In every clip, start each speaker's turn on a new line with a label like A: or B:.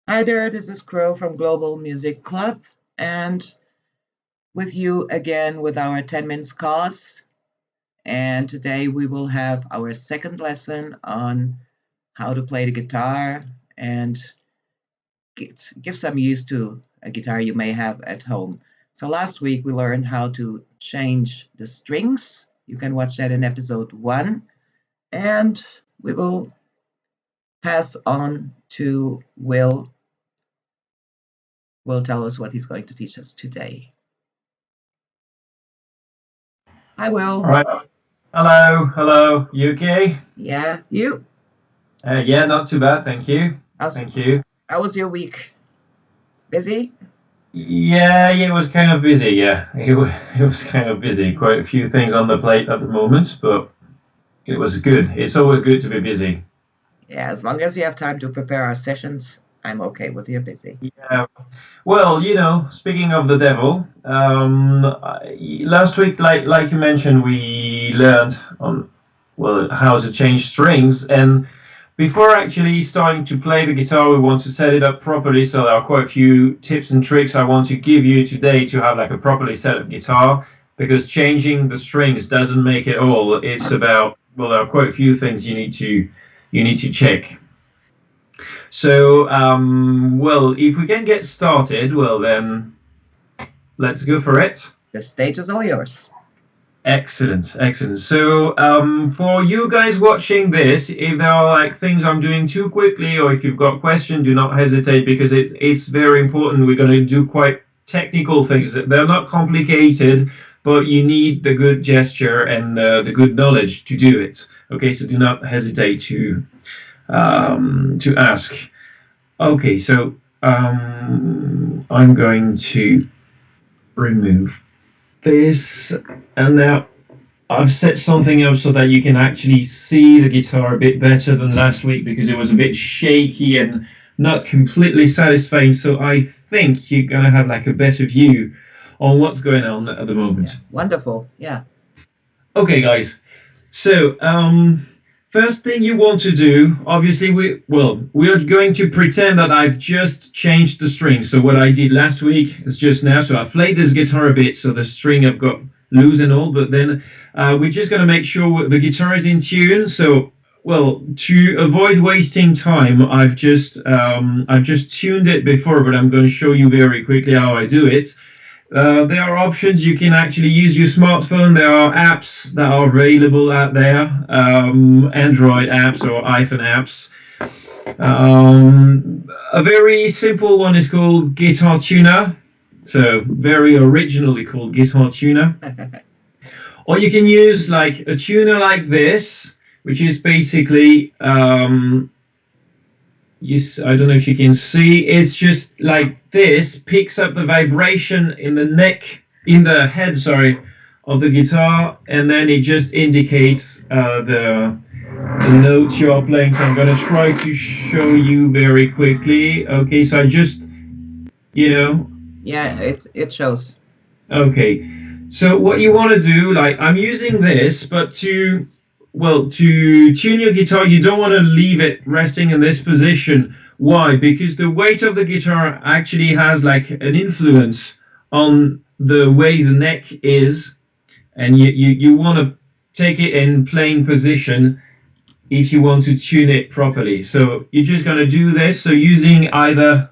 A: Hi there, this is Crow from Global Music Club, and with you again with our 10 minutes Caws. And today we will have our second lesson on how to play the guitar and give some use to a guitar you may have at home. So last week we learned how to change the strings. You can watch that in episode 1. And we will pass on to Will. Will tell us what he's going to teach us today. Hi,
B: All
A: Will.
B: right. Hello. You okay?
A: Yeah, you?
B: Yeah, not too bad, thank you.
A: How's,
B: Thank you.
A: how was your week? Busy?
B: Yeah, it was kind of busy. Yeah, it was kind of busy. Quite a few things on the plate at the moment, but it was good. It's always good to be busy.
A: Yeah, as long as you have time to prepare our sessions, I'm okay with you busy.
B: Yeah. Well, speaking of the devil, last week, like you mentioned, we learned on how to change strings. And before actually starting to play the guitar, we want to set it up properly. So there are quite a few tips and tricks I want to give you today to have like a properly set up guitar, because changing the strings doesn't make it all. It's about, there are quite a few things you need to check. So, if we can get started, then let's go for it.
A: The stage is all yours.
B: Excellent. So, for you guys watching this, if there are like things I'm doing too quickly, or if you've got questions, do not hesitate, because it's very important. We're going to do quite technical things. They're not complicated, but you need the good gesture and the good knowledge to do it. Okay, so do not hesitate to ask. Okay, so I'm going to remove this, and now I've set something up so that you can actually see the guitar a bit better than last week, because it was a bit shaky and not completely satisfying. So I think you're gonna have like a better view on what's going on at the moment.
A: Yeah, wonderful. Yeah.
B: Okay, guys. So first thing you want to do, obviously, we are going to pretend that I've just changed the string. So what I did last week is just now. So I've played this guitar a bit, so the string I've got loose and all. But then we're just going to make sure the guitar is in tune. So to avoid wasting time, I've just tuned it before, but I'm going to show you very quickly how I do it. There are options. You can actually use your smartphone. There are apps that are available out there, Android apps or iPhone apps. A very simple one is called Guitar Tuner. So very originally called Guitar Tuner. Or you can use like a tuner like this, which is basically I don't know if you can see, it's just like this, picks up the vibration in the head, of the guitar, and then it just indicates the notes you are playing. So I'm going to try to show you very quickly. Okay, so I just,
A: Yeah, it shows.
B: Okay, so what you want to do, like I'm using this, but to tune your guitar, you don't want to leave it resting in this position. Why? Because the weight of the guitar actually has like an influence on the way the neck is, and you want to take it in playing position if you want to tune it properly. So you're just going to do this. So using either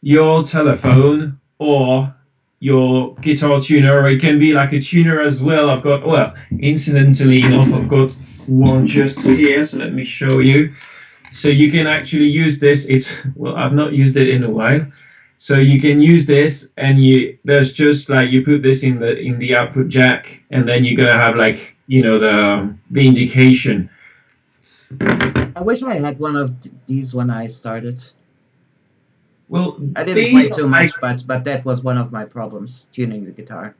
B: your telephone or your guitar tuner, or it can be like a tuner as well. I've got, incidentally enough, I've got one just here, so let me show you. So you can actually use this. I've not used it in a while. So you can use this, and there's just like, you put this in the output jack, and then you're gonna have like, the indication.
A: I wish I had one of these when I started.
B: Well,
A: I didn't play too much, but that was one of my problems, tuning the guitar.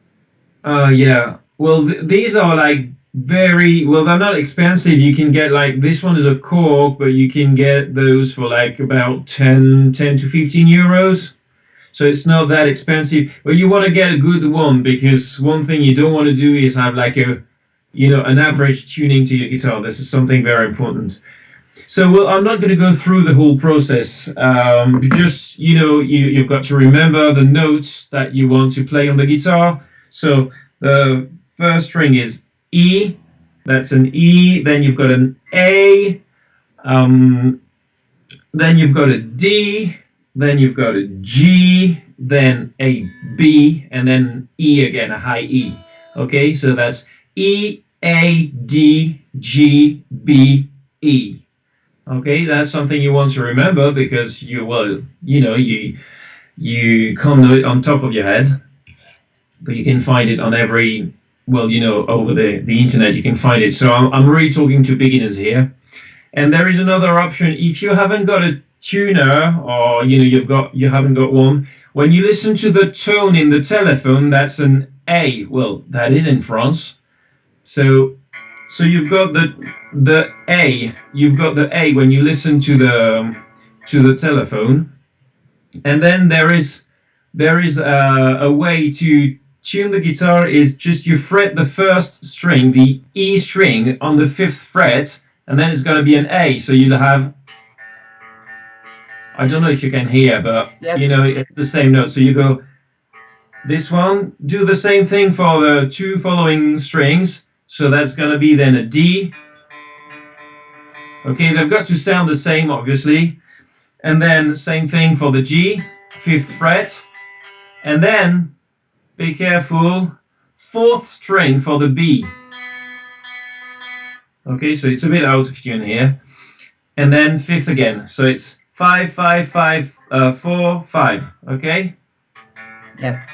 B: Yeah. Well, these are like they're not expensive. You can get like, this one is a Korg, but you can get those for like about 10 to 15 euros. So it's not that expensive. But you want to get a good one, because one thing you don't want to do is have like an average tuning to your guitar. This is something very important. So, well, I'm not going to go through the whole process. Just, you've got to remember the notes that you want to play on the guitar. So the first string is E. That's an E. Then you've got an A. Um, then you've got a D. Then you've got a G. Then a B. And then E again, a high E. Okay, so that's E, A, D, G, B, E. Okay, that's something you want to remember because you can't know it on top of your head, but you can find it on every, over the internet you can find it. So I'm really talking to beginners here. And there is another option if you haven't got a tuner or you haven't got one. When you listen to the tone in the telephone, that's an A. Well, that is in France. So you've got the A. You've got the A when you listen to the telephone, and then there is a way to tune the guitar. Is just you fret the first string, the E string, on the 5th fret, and then it's going to be an A. So you'll have. I don't know if you can hear, but
A: Yes.
B: It's the same note. So you go this one. Do the same thing for the 2 following strings. So that's going to be then a D. Okay, they've got to sound the same, obviously. And then same thing for the G, 5th fret. And then, be careful, 4th string for the B. Okay, so it's a bit out of tune here. And then 5th again. So it's 5, 5, 5, 4, 5. Okay?
A: Yes.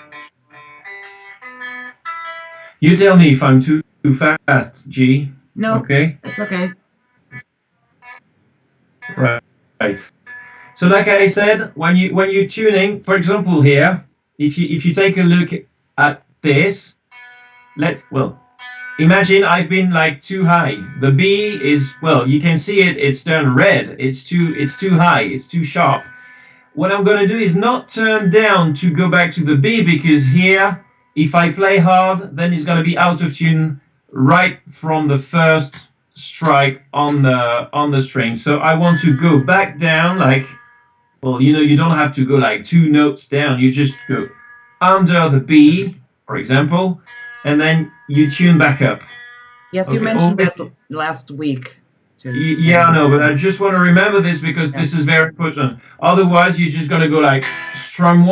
B: You tell me if I'm too fast, G.
A: No.
B: Okay.
A: It's okay.
B: Right. So, like I said, when you're tuning, for example, here, if you take a look at this, imagine I've been like too high. The B is you can see it. It's turned red. It's too high. It's too sharp. What I'm going to do is not turn down to go back to the B, because here, if I play hard, then it's going to be out of tune right from the first strike on the string. So I want to go back down you don't have to go like 2 notes down. You just go under the B, for example, and then you tune back up.
A: Yes, you mentioned that last week.
B: Yeah, I know, but I just want to remember this because this is very important. Otherwise, you're just going to go like strum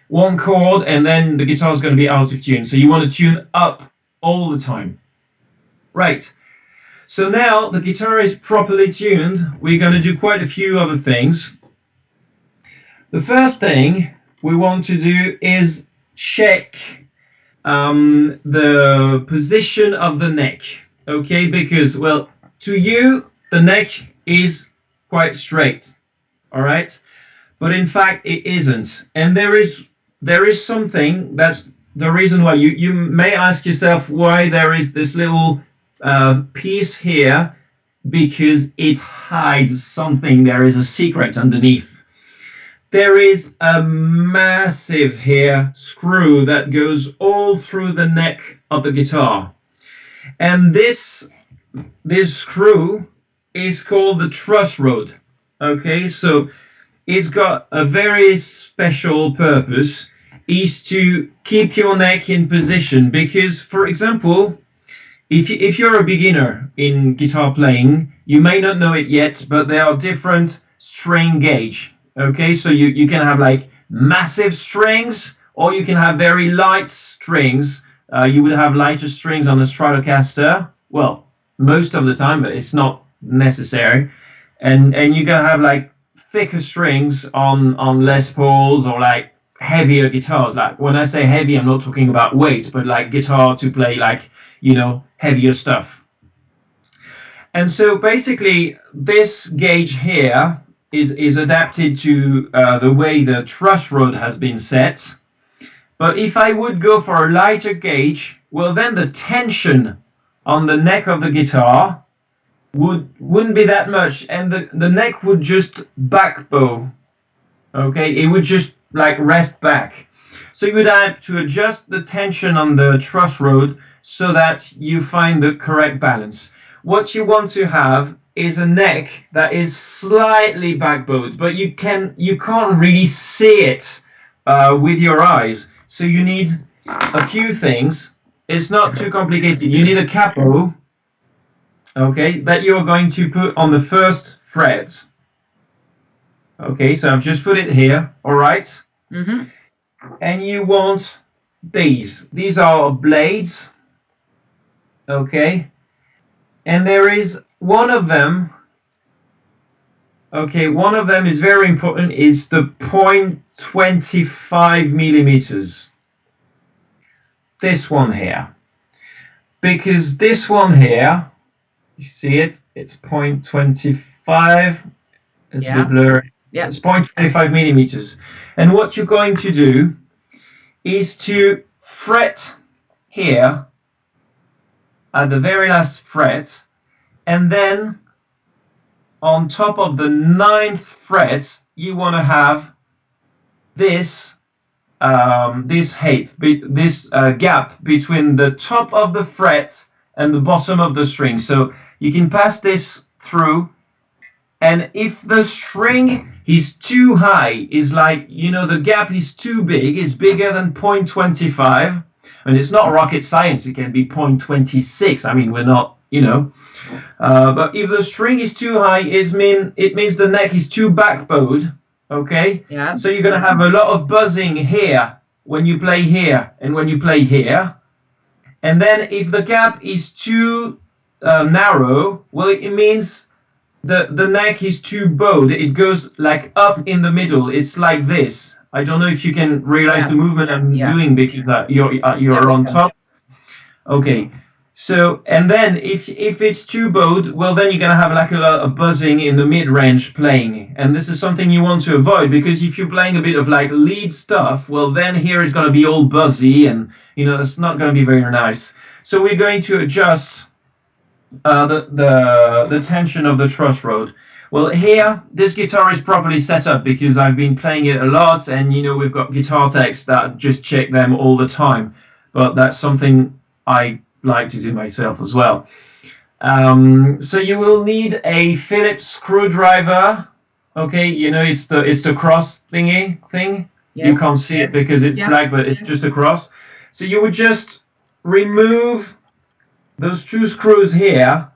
B: one chord, and then the guitar is going to be out of tune. So you want to tune up all the time. Right. So now the guitar is properly tuned. We're going to do quite a few other things. The first thing we want to do is check the position of the neck. Okay, because, to you, the neck is quite straight. All right. But in fact, it isn't. And there is something that's the reason why you may ask yourself why there is this little piece here, because it hides something. There is a secret underneath. There is a massive here screw that goes all through the neck of the guitar. And this screw is called the truss rod. Okay, so it's got a very special purpose, is to keep your neck in position. Because, for example, if you're a beginner in guitar playing, you may not know it yet, but there are different string gauge. Okay, so you can have like massive strings, or you can have very light strings. You would have lighter strings on a Stratocaster. Well, most of the time, but it's not necessary. And you're gonna have like thicker strings on Les Pauls or like heavier guitars. Like when I say heavy, I'm not talking about weight, but like guitar to play like heavier stuff. And so basically, this gauge here is adapted to the way the truss rod has been set. But if I would go for a lighter gauge, well, then the tension on the neck of the guitar wouldn't be that much, and the neck would just back bow. Okay, it would just like rest back. So you would have to adjust the tension on the truss rod so that you find the correct balance. what you want to have is a neck that is slightly backbowed, but you can't really see it with your eyes. So you need a few things. It's not too complicated. You need a capo, okay, that you're going to put on the first fret. Okay, so I've just put it here, all right?
A: Mm-hmm.
B: And you want these. These are blades, okay? And there is one of them, okay, one of them is very important. It's the 0.25 millimeters. This one here. Because this one here, you see it? It's 0.25. It's a bit blurry.
A: Yeah.
B: It's 0.25 millimeters. And what you're going to do is to fret here at the very last fret, and then on top of the 9th fret, you want to have this this gap between the top of the fret and the bottom of the string. So you can pass this through, and if the string is too high, is like, you know, the gap is too big, is bigger than 0.25, and it's not rocket science, it can be 0.26. I mean, we're not, you know, but if the string is too high, it means the neck is too backbowed. Okay?
A: Yeah.
B: So you're going to have a lot of buzzing here when you play here and when you play here. And then if the gap is too narrow, well, it means the neck is too bowed. It goes like up in the middle. It's like this. I don't know if you can realize the movement I'm doing, because you're on top. Okay. So, and then if it's too bowed, well, then you're going to have like a buzzing in the mid-range playing. And this is something you want to avoid, because if you're playing a bit of like lead stuff, well, then here it's going to be all buzzy, and, you know, it's not going to be very nice. So we're going to adjust the tension of the truss rod. Well, here, this guitar is properly set up because I've been playing it a lot, and, you know, we've got guitar techs that just check them all the time. But that's something I like to do myself as well. So you will need a Phillips screwdriver. Okay, you know, it's the cross thing. Yes. You can't see it because it's black, but it's just a cross. So you would just remove those two screws here.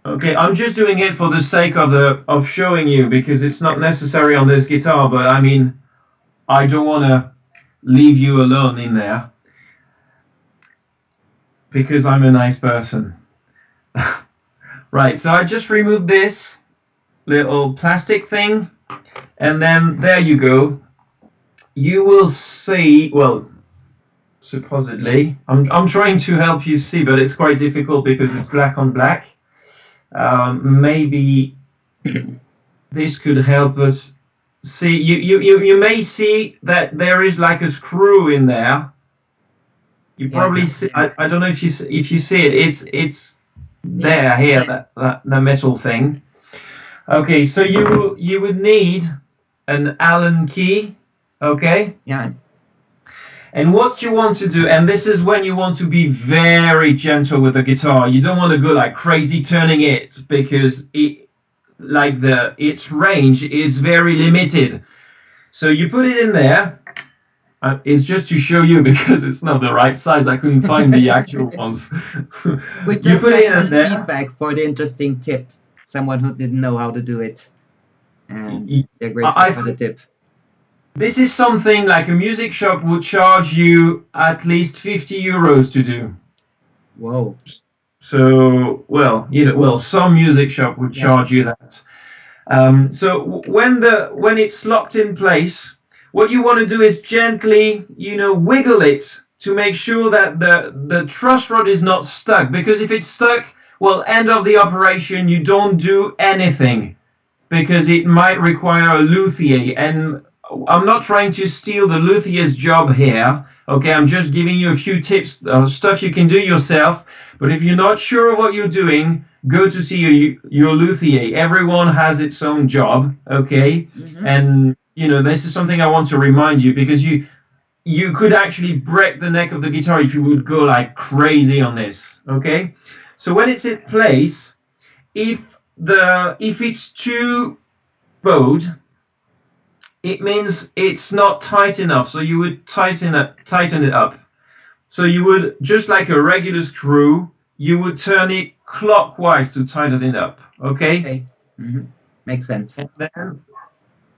B: Okay, I'm just doing it for the sake of showing you, because it's not necessary on this guitar, but I mean, I don't want to leave you alone in there, because I'm a nice person. Right, so I just removed this little plastic thing, and then there you go. You will see, well, supposedly, I'm trying to help you see, but it's quite difficult because it's black on black. Maybe this could help us see. You may see that there is like a screw in there. You probably see. I don't know if you see it. It's there here, that metal thing. Okay, so you would need an Allen key. Okay.
A: Yeah.
B: And what you want to do, and this is when you want to be very gentle with the guitar. You don't want to go like crazy turning it, because its range is very limited. So you put it in there. It's just to show you, because it's not the right size. I couldn't find the actual ones.
A: We just put it in there. Feedback for the interesting tip. Someone who didn't know how to do it, and they're grateful for the tip.
B: This is something like a music shop would charge you at least 50 euros to do.
A: Whoa.
B: So, well, you know, some music shop would charge you that. So when it's locked in place, what you want to do is gently, you know, wiggle it to make sure that the truss rod is not stuck. Because if it's stuck, well, end of the operation, you don't do anything, because it might require a luthier. And I'm not trying to steal the luthier's job here. Okay, I'm just giving you a few tips, stuff you can do yourself. But if you're not sure of what you're doing, go to see your luthier. Everyone has its own job, okay? Mm-hmm. And, you know, this is something I want to remind you, because you could actually break the neck of the guitar if you would go like crazy on this. Okay, so when it's in place, if it's too bowed, it means it's not tight enough. So you would tighten it up. So you would, just like a regular screw, you would turn it clockwise to tighten it up. Okay.
C: Okay. Mm-hmm. Makes sense.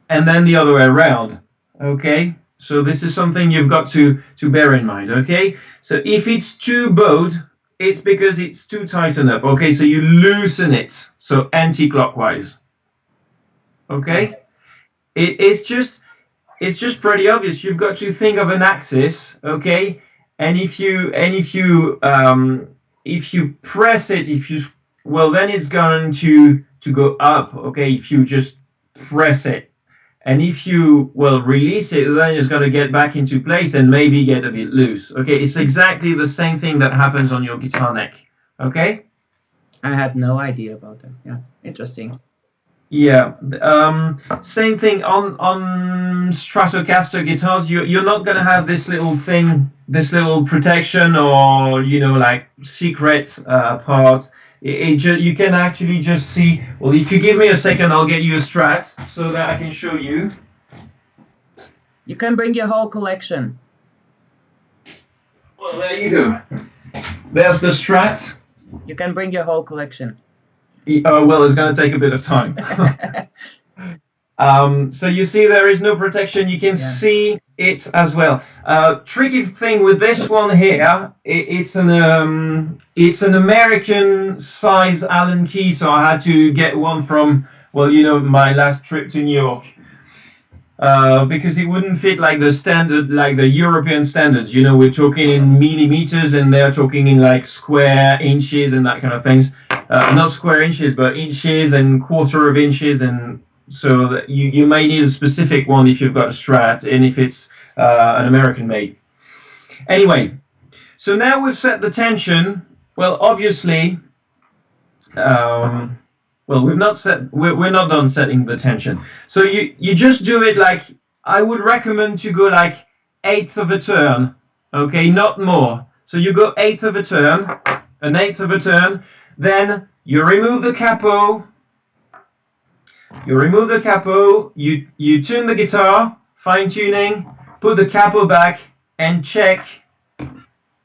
B: And then the other way around. Okay. So this is something you've got to bear in mind. Okay. So if it's too bowed, it's because it's too tightened up. Okay. So you loosen it. So anti-clockwise. Okay. It's just pretty obvious. You've got to think of an axis. Okay. And if you press it, well, then it's going to go up. Okay. If you just press it. And if you, well, release it, then it's going to get back into place and maybe get a bit loose. Okay, it's exactly the same thing that happens on your guitar neck. Okay?
C: I had no idea about that. Yeah, interesting.
B: Yeah. Same thing on Stratocaster guitars. You're not going to have this little thing, this little protection or, like secret part. You can actually just see. Well, if you give me a second, I'll get you a Strat so that I can show you.
C: You can bring your whole collection.
B: Well, there you go. There's the Strat.
C: You can bring your whole collection.
B: Well, it's going to take a bit of time. So you see there is no protection. You can see it as well. Tricky thing with this one here, it's an American size Allen key, so I had to get one from, well, my last trip to New York. Because it wouldn't fit like the standard, like the European standards. We're talking in millimeters and they're talking in like square inches and that kind of things. Not square inches, but inches and quarter of inches, and so that you may need a specific one if you've got a Strat and if it's an American made. Anyway, so now we've set the tension. Well, obviously, we're not done setting the tension. So you just do it like, I would recommend to go like 1/8 of a turn, okay, not more. So you go 1/8 of a turn, an 1/8 of a turn, then you remove the capo. You tune the guitar, fine tuning, put the capo back, and check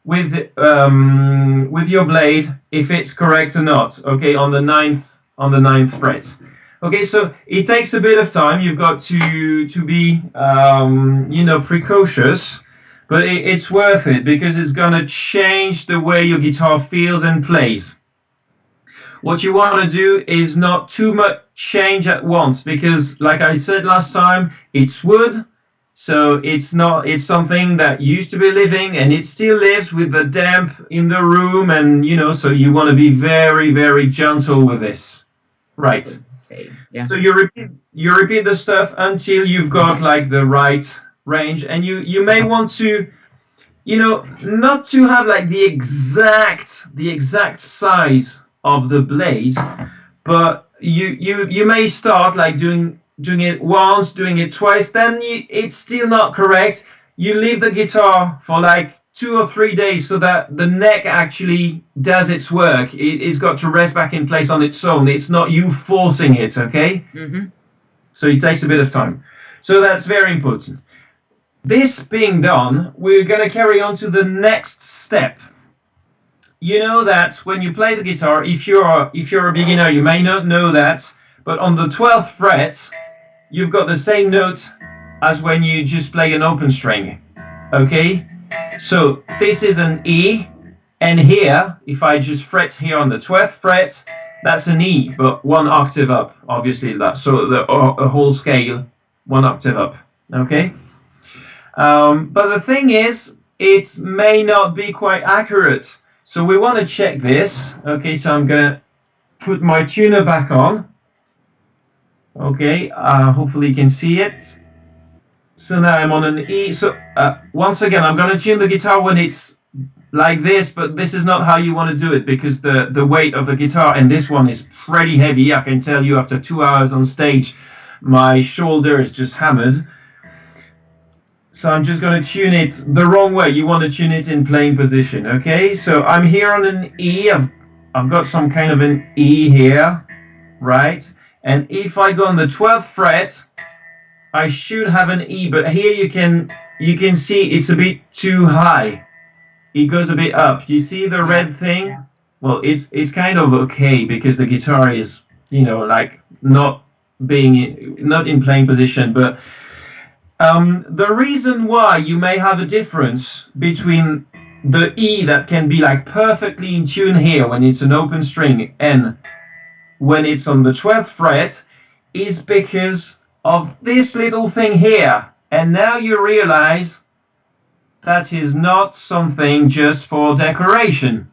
B: with your blade if it's correct or not. Okay, on the ninth fret. Okay, so it takes a bit of time. You've got to be precautious, but it's worth it because it's gonna change the way your guitar feels and plays. What you want to do is not too much change at once because, like I said last time, it's wood, so it's something that used to be living and it still lives with the damp in the room, and so you want to be very, very gentle with this. Right.
C: Okay. Yeah.
B: So you repeat the stuff until you've got like the right range, and you may want to, not to have like the exact size of the blade, but you may start like doing it once, doing it twice, then it's still not correct. You leave the guitar for like 2 or 3 days so that the neck actually does its work. It's got to rest back in place on its own. It's not you forcing it, okay?
C: Mm-hmm.
B: So it takes a bit of time. So that's very important. This being done, we're going to carry on to the next step. You know that when you play the guitar, if you're a beginner, you may not know that, but on the 12th fret, you've got the same note as when you just play an open string. Okay? So this is an E, and here, if I just fret here on the 12th fret, that's an E, but 1 octave up, obviously. That's so a whole scale, 1 octave up. Okay? But the thing is, it may not be quite accurate. So we want to check this. Okay, so I'm going to put my tuner back on. Okay, hopefully you can see it. So now I'm on an E. So once again, I'm going to tune the guitar when it's like this, but this is not how you want to do it because the weight of the guitar, and this one is pretty heavy. I can tell you after 2 hours on stage, my shoulder is just hammered. So I'm just going to tune it the wrong way. You want to tune it in playing position, okay? So I'm here on an E. I've got some kind of an E here, right? And if I go on the 12th fret, I should have an E, but here you can see it's a bit too high. It goes a bit up. You see the red thing? Yeah. Well, it's kind of okay because the guitar is, like not in playing position, but the reason why you may have a difference between the E that can be like perfectly in tune here when it's an open string and when it's on the 12th fret is because of this little thing here. And now you realize that is not something just for decoration.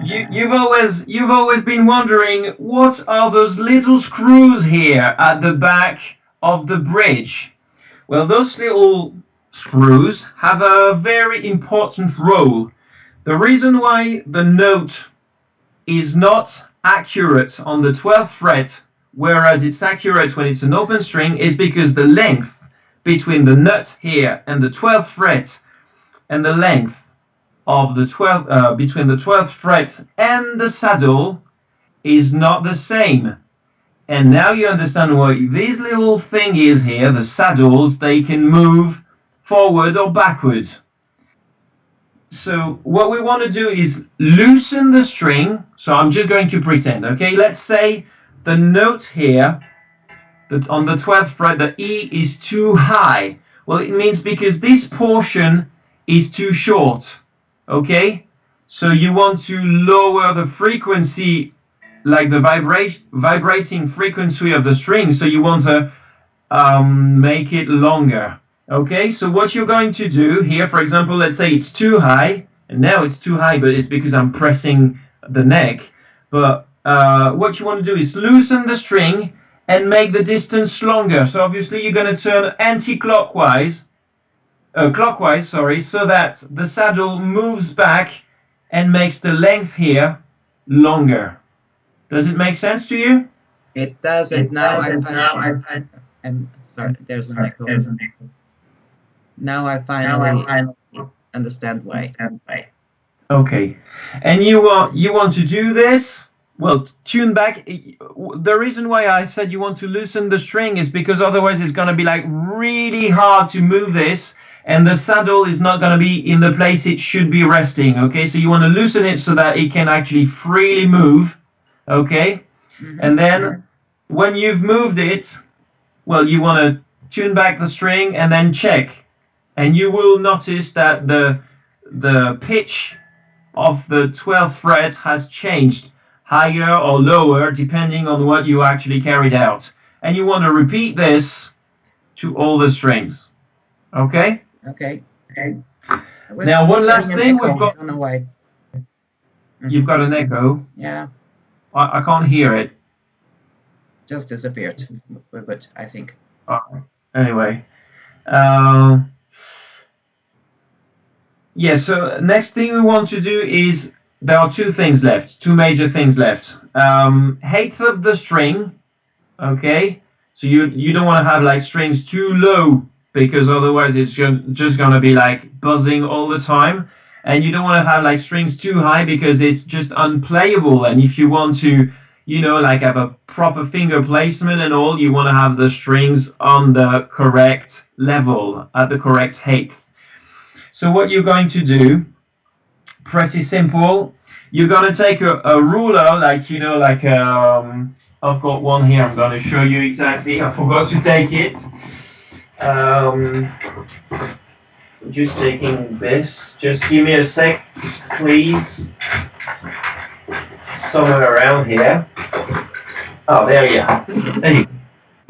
B: You've always been wondering, what are those little screws here at the back of the bridge? Well, those little screws have a very important role. The reason why the note is not accurate on the 12th fret, whereas it's accurate when it's an open string, is because the length between the nut here and the 12th fret and the length of the between the 12th fret and the saddle is not the same. And now you understand what this little thing is here. The saddles, they can move forward or backward. So what we want to do is loosen the string. So I'm just going to pretend, okay? Let's say the note here, that on the 12th fret, the E is too high. Well, it means because this portion is too short, okay? So you want to lower the frequency, like the vibrating frequency of the string. So you want to make it longer. Okay, so what you're going to do here, for example, let's say it's too high, and now it's too high, but it's because I'm pressing the neck. But what you want to do is loosen the string and make the distance longer. So obviously you're going to turn clockwise, so that the saddle moves back and makes the length here longer. Does it make sense to you?
A: It does. I'm sorry. There's an echo. Now I finally understand why.
B: Okay, and you want to do this? Well, tune back. The reason why I said you want to loosen the string is because otherwise it's going to be like really hard to move this, and the saddle is not going to be in the place it should be resting. Okay, so you want to loosen it so that it can actually freely move. Okay, and then when you've moved it, well, you want to tune back the string and then check. And you will notice that the pitch of the 12th fret has changed, higher or lower, depending on what you actually carried out. And you want to repeat this to all the strings. Okay?
A: Okay.
B: Now, one last thing we've got.
A: I don't know why.
B: You've got an echo.
A: Yeah.
B: I can't hear it.
A: Just disappeared. We're good, I think.
B: Anyway. Yeah, so next thing we want to do is, there are two major things left. Height of the string, okay? So you don't want to have like strings too low, because otherwise it's just going to be like buzzing all the time. And you don't want to have like strings too high because it's just unplayable. And if you want to, like have a proper finger placement and all, you want to have the strings on the correct level, at the correct height. So what you're going to do, pretty simple, you're going to take a ruler, I've got one here, I'm going to show you exactly, I forgot to take it. Just taking this, just give me a sec, please. Somewhere around here. Oh, there you are. There you go.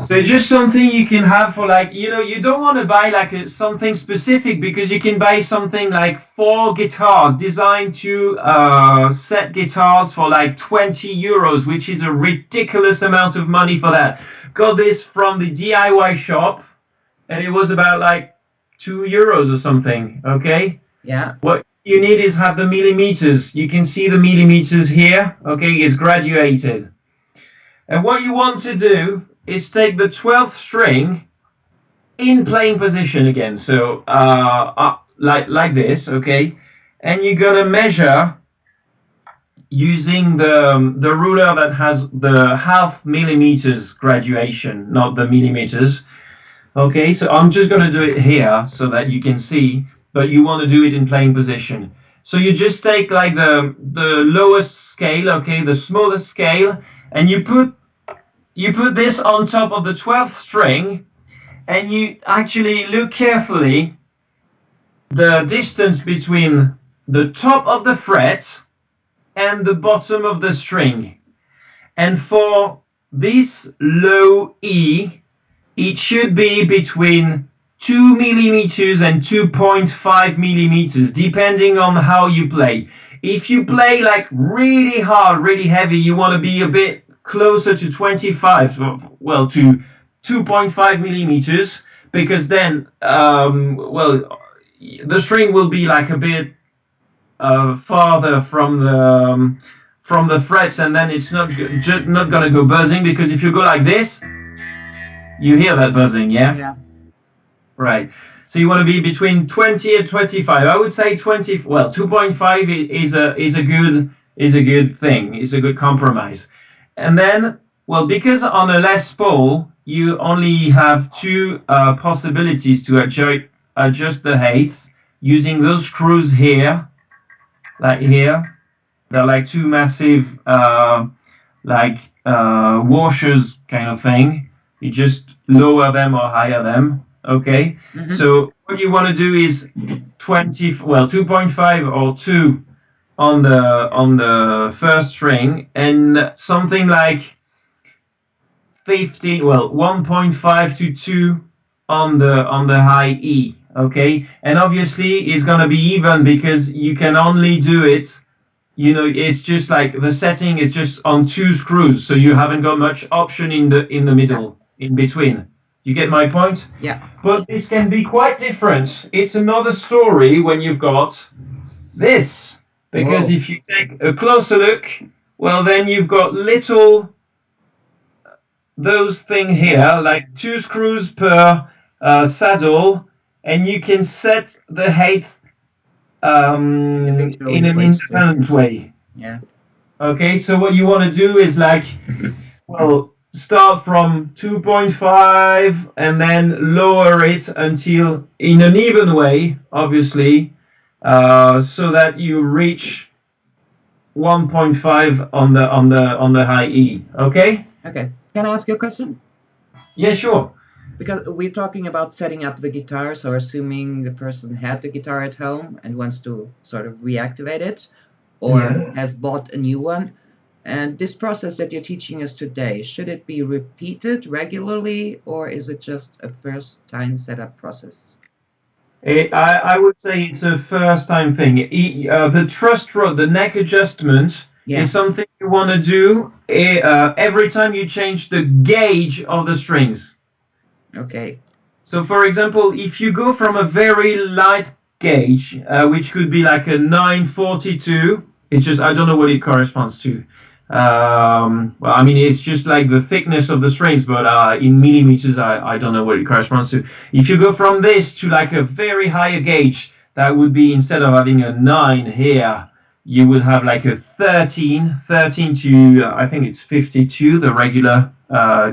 B: So just something you can have for like, you don't want to buy like something specific, because you can buy something like 4 guitars designed to set guitars for like 20 euros, which is a ridiculous amount of money for that. Got this from the DIY shop and it was about like 2 euros or something. Okay.
A: Yeah.
B: What you need is have the millimeters. You can see the millimeters here. Okay. It's graduated. And what you want to do is take the 12th string in playing position again. So like this, okay? And you're gonna measure using the ruler that has the half millimeters graduation, not the millimeters. Okay, so I'm just gonna do it here so that you can see, but you want to do it in playing position. So you just take like the lowest scale, okay, the smallest scale, and you put this on top of the 12th string, and you actually look carefully the distance between the top of the fret and the bottom of the string. And for this low E, it should be between 2 millimeters and 2.5 millimeters, depending on how you play. If you play like really hard, really heavy, you want to be a bit closer to 25, well, to 2.5 millimeters, because then, the string will be like a bit farther from the frets, and then it's not gonna go buzzing, because if you go like this, you hear that buzzing, yeah?
C: Yeah.
B: Right. So you want to be between 20 and 25. I would say 20. Well, 2.5 is a good thing. It's a good compromise. And then, well, because on a Les Paul you only have two possibilities to adjust the height using those screws here, like here. They're like two massive washers kind of thing. You just lower them or higher them. Okay. Mm-hmm. So what you want to do is 2.5 or 2 on the first string, and something like 1.5 to 2 on the high E. Okay. And obviously it's gonna be even, because you can only do it, it's just like the setting is just on 2 screws, so you haven't got much option in the middle, in between. You get my point?
C: Yeah.
B: But this can be quite different. It's another story when you've got this. Because if you take a closer look, well, then you've got those thing here, like 2 screws per saddle, and you can set the height in an independent way.
C: Yeah.
B: Okay, so what you want to do is start from 2.5 and then lower it until in an even way, obviously, so that you reach 1.5 on the high E. Okay?
C: Okay. Can I ask you a question?
B: Yeah, sure.
C: Because we're talking about setting up the guitar, so assuming the person had the guitar at home and wants to sort of reactivate it, or has bought a new one. And this process that you're teaching us today, should it be repeated regularly, or is it just a first-time setup process?
B: I would say it's a first-time thing. The truss rod, the neck adjustment, is something you want to do every time you change the gauge of the strings.
C: Okay.
B: So, for example, if you go from a very light gauge, which could be like a 942, it's just, I don't know what it corresponds to. It's just like the thickness of the strings, but in millimeters, I don't know what it corresponds to. If you go from this to like a very higher gauge, that would be, instead of having a 9 here, you would have like a 13 to, I think it's 52, the regular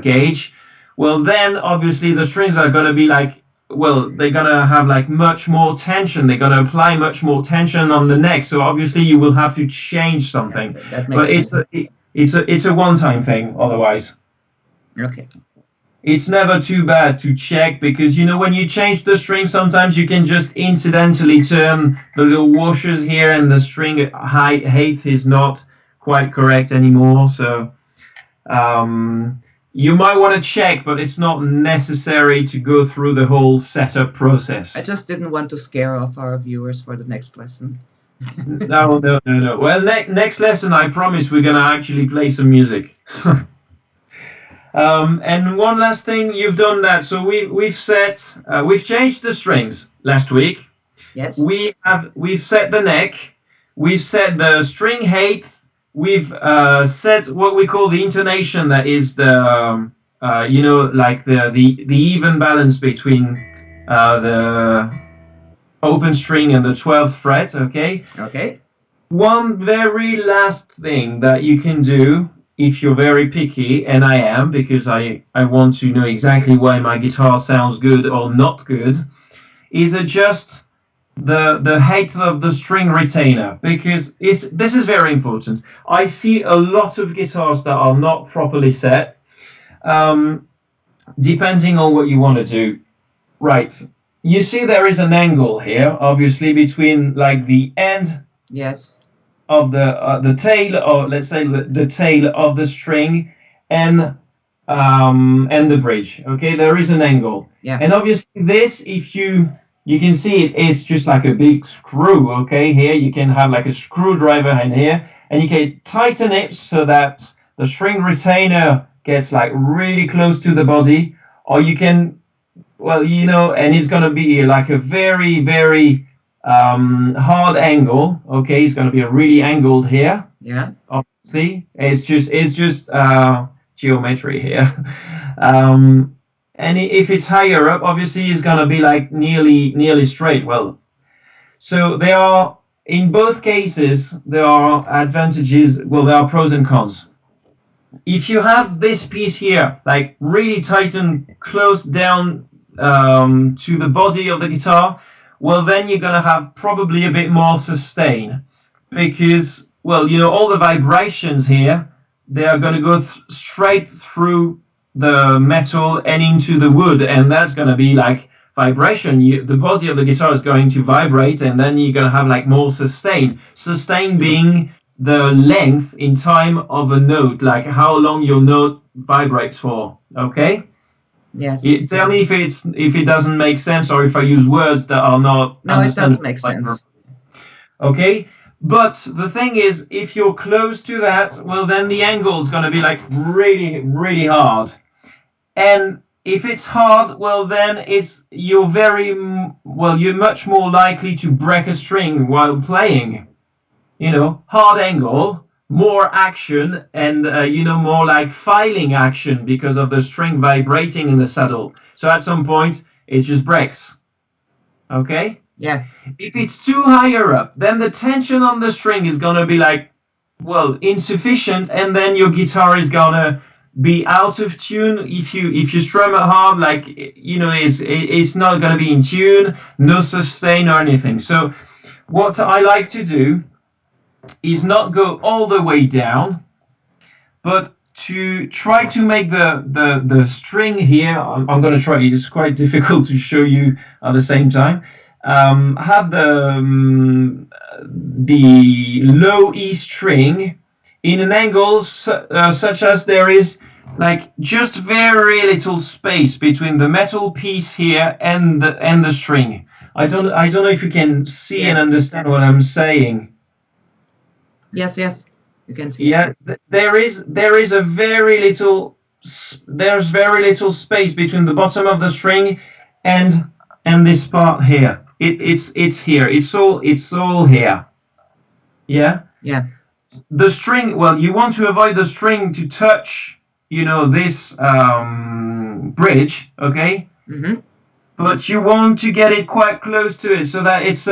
B: gauge. Well, then obviously the strings are going to be like, they're going to have like much more tension. They're going to apply much more tension on the neck. So obviously you will have to change something. But it's a one-time thing otherwise.
C: Okay.
B: It's never too bad to check, because, when you change the string, sometimes you can just incidentally turn the little washers here and the string height is not quite correct anymore. So you might want to check, but it's not necessary to go through the whole setup process.
C: I just didn't want to scare off our viewers for the next lesson.
B: No. Well, next lesson, I promise we're going to actually play some music. And one last thing, you've done that. So we've changed the strings last week.
C: Yes.
B: We've set the neck. We've set the string height. We've set what we call the intonation, that is the like the even balance between the open string and the 12th fret, okay?
C: Okay.
B: One very last thing that you can do if you're very picky, and I am, because I want to know exactly why my guitar sounds good or not good, is adjust the height of the string retainer, because this is very important. I see a lot of guitars that are not properly set, depending on what you want to do. Right. You see there is an angle here, obviously, between like the end
C: Yes.
B: of the tail, or let's say the tail of the string, and the bridge. Okay, there is an angle.
C: Yeah.
B: And obviously this, if you can see it is just like a big screw. Okay, here you can have like a screwdriver in here, and you can tighten it so that the string retainer gets like really close to the body, or you can, well, and it's going to be like a very, very hard angle. Okay, it's going to be a really angled here.
C: Yeah.
B: Obviously, it's just geometry here. And if it's higher up, obviously it's going to be like nearly straight. Well, so there are, in both cases, there are advantages. Well, there are pros and cons. If you have this piece here, like really tightened close down to the body of the guitar, well, then you're going to have probably a bit more sustain, because, well, all the vibrations here, they are going to go straight through the metal and into the wood, and that's going to be like vibration. The body of the guitar is going to vibrate, and then you're going to have like more sustain. Sustain being the length in time of a note, like how long your note vibrates for. Okay.
C: Yes.
B: Tell me if it doesn't make sense, or if I use words that are not.
C: No, it does make sense.
B: Okay, but the thing is, if you're close to that, well, then the angle is going to be like really, really hard. And if it's hard, well, then you're much more likely to break a string while playing. Hard angle, more action, and more like filing action because of the string vibrating in the saddle. So at some point it just breaks. Okay?
C: Yeah.
B: If it's too higher up, then the tension on the string is gonna be like, well, insufficient, and then your guitar is gonna be out of tune. If you strum it hard, like, it's not gonna be in tune, no sustain or anything. So what I like to do is not go all the way down, but to try to make the string here. I'm going to try. It's quite difficult to show you at the same time. Have the low E string in an angle such as there is like just very little space between the metal piece here and the string. I don't know if you can see and understand what I'm saying.
C: Yes, you can see.
B: Yeah, there is a very little. There's very little space between the bottom of the string and this part here. It's here. It's all here. Yeah.
C: Yeah.
B: The string. Well, you want to avoid the string to touch, this bridge. Okay.
C: Mm-hmm.
B: But you want to get it quite close to it so that it's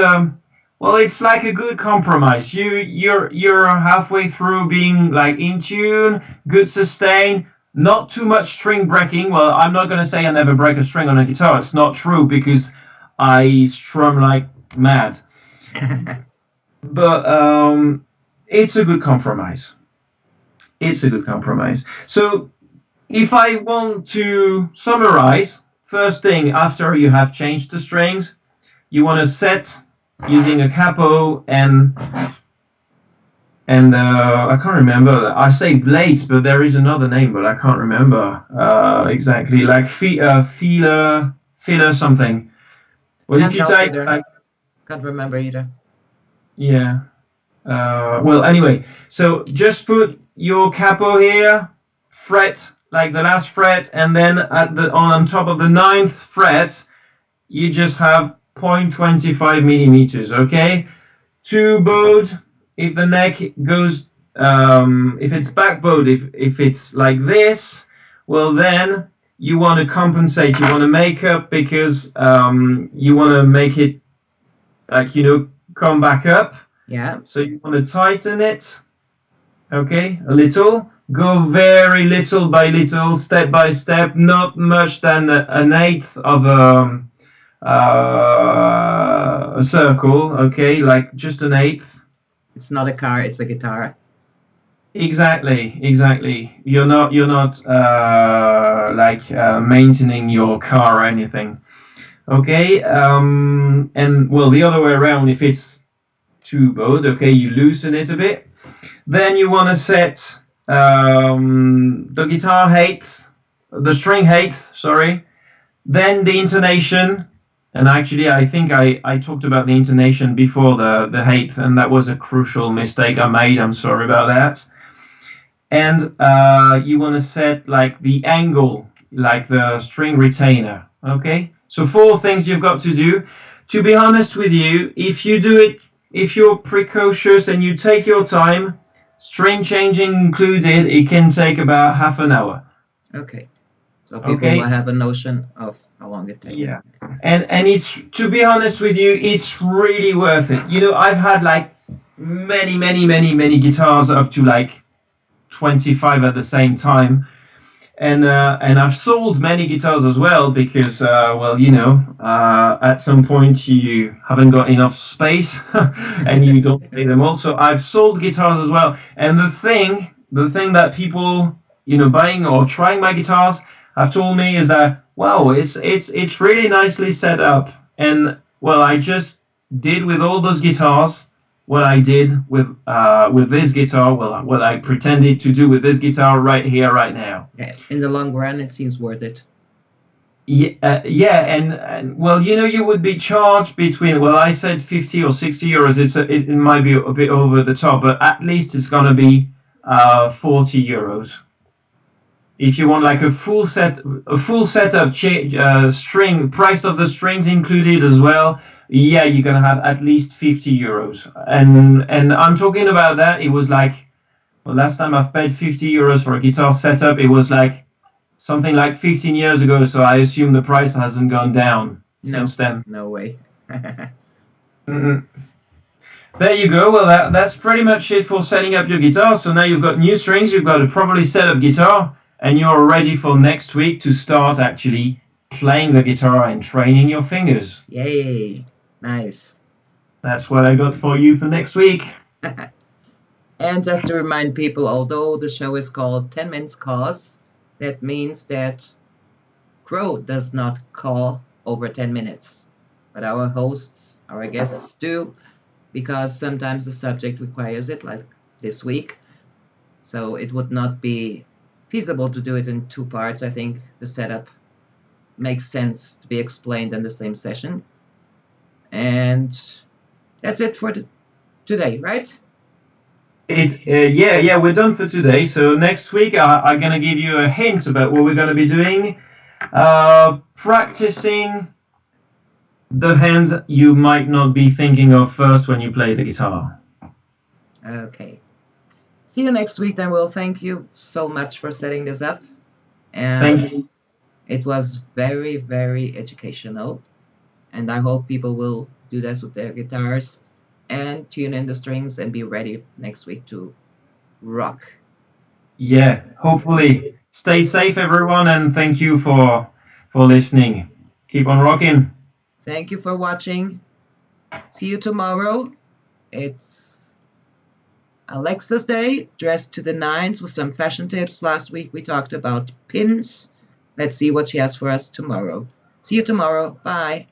B: well, it's like a good compromise. You're halfway through being like in tune, good sustain, not too much string breaking. Well, I'm not going to say I never break a string on a guitar. It's not true, because I strum like mad. But it's a good compromise. It's a good compromise. So if I want to summarize, first thing, after you have changed the strings, you want to set using a capo and I can't remember. I say blades, but there is another name, but I can't remember exactly. Like feeler something. Well,
C: Can't
B: if you
C: help
B: take,
C: either. Can't remember either.
B: Yeah. Well, anyway, so just put your capo here, fret like the last fret, and then on top of the 9th fret, you just have 0.25 millimeters, okay? 2 bowed, if the neck goes, if it's back bowed, if it's like this, well, then you want to compensate. You want to make up because you want to make it like, come back up.
C: Yeah.
B: So you want to tighten it, okay, a little. Go very little by little, step by step, not much than an eighth of a circle, okay, like just an eighth.
C: It's not a car, it's a guitar.
B: Exactly. You're not maintaining your car or anything. Okay, and well, the other way around, if it's too bowed, okay, you loosen it a bit. Then you want to set the guitar height, the string height, sorry. Then the intonation, and actually I think I talked about the intonation before the height, and that was a crucial mistake I made. I'm sorry about that. And you want to set like the angle, like the string retainer, okay? So 4 things you've got to do. To be honest with you, if you do it, if you're precocious and you take your time, string changing included, it can take about half an hour.
C: Okay. So people will have a notion of how long it takes.
B: Yeah. And it's, to be honest with you, it's really worth it. I've had like many guitars up to like 25 at the same time. And I've sold many guitars as well because, at some point you haven't got enough space and you don't play them all. So I've sold guitars as well. And the thing that people, buying or trying my guitars have told me is that, wow, it's really nicely set up. And, well, I just did with all those guitars what I did with this guitar, well, what I pretended to do with this guitar right here, right now.
C: Yeah, in the long run, it seems worth it.
B: Yeah, and well, you would be charged between, well, I said 50 or 60 euros. It might be a bit over the top, but at least it's gonna be 40 euros. If you want like a full setup, string price of the strings included as well. Yeah, you're gonna have at least 50 euros, and I'm talking about that. It was like, well, last time I've paid 50 euros for a guitar setup, it was like something like 15 years ago. So I assume the price hasn't gone down since then.
C: No way.
B: There you go. Well, that's pretty much it for setting up your guitar. So now you've got new strings, you've got a properly set up guitar, and you're ready for next week to start actually playing the guitar and training your fingers.
C: Yay. Nice.
B: That's what I got for you for next week.
C: And just to remind people, although the show is called 10 Minutes Caws, that means that Crow does not caw over 10 minutes. But our hosts, our guests do, because sometimes the subject requires it, like this week. So it would not be feasible to do it in 2 parts. I think the setup makes sense to be explained in the same session. And that's it for today, right?
B: It's yeah, we're done for today. So next week I'm gonna give you a hint about what we're gonna be doing. Practicing the hands you might not be thinking of first when you play the guitar.
C: Okay. See you next week then. Will, thank you so much for setting this up. And
B: Thank you.
C: It was very, very educational. And I hope people will do this with their guitars and tune in the strings and be ready next week to rock.
B: Yeah, hopefully. Stay safe, everyone, and thank you for listening. Keep on rocking.
C: Thank you for watching. See you tomorrow. It's Alexa's Day, dressed to the nines with some fashion tips. Last week we talked about pins. Let's see what she has for us tomorrow. See you tomorrow. Bye.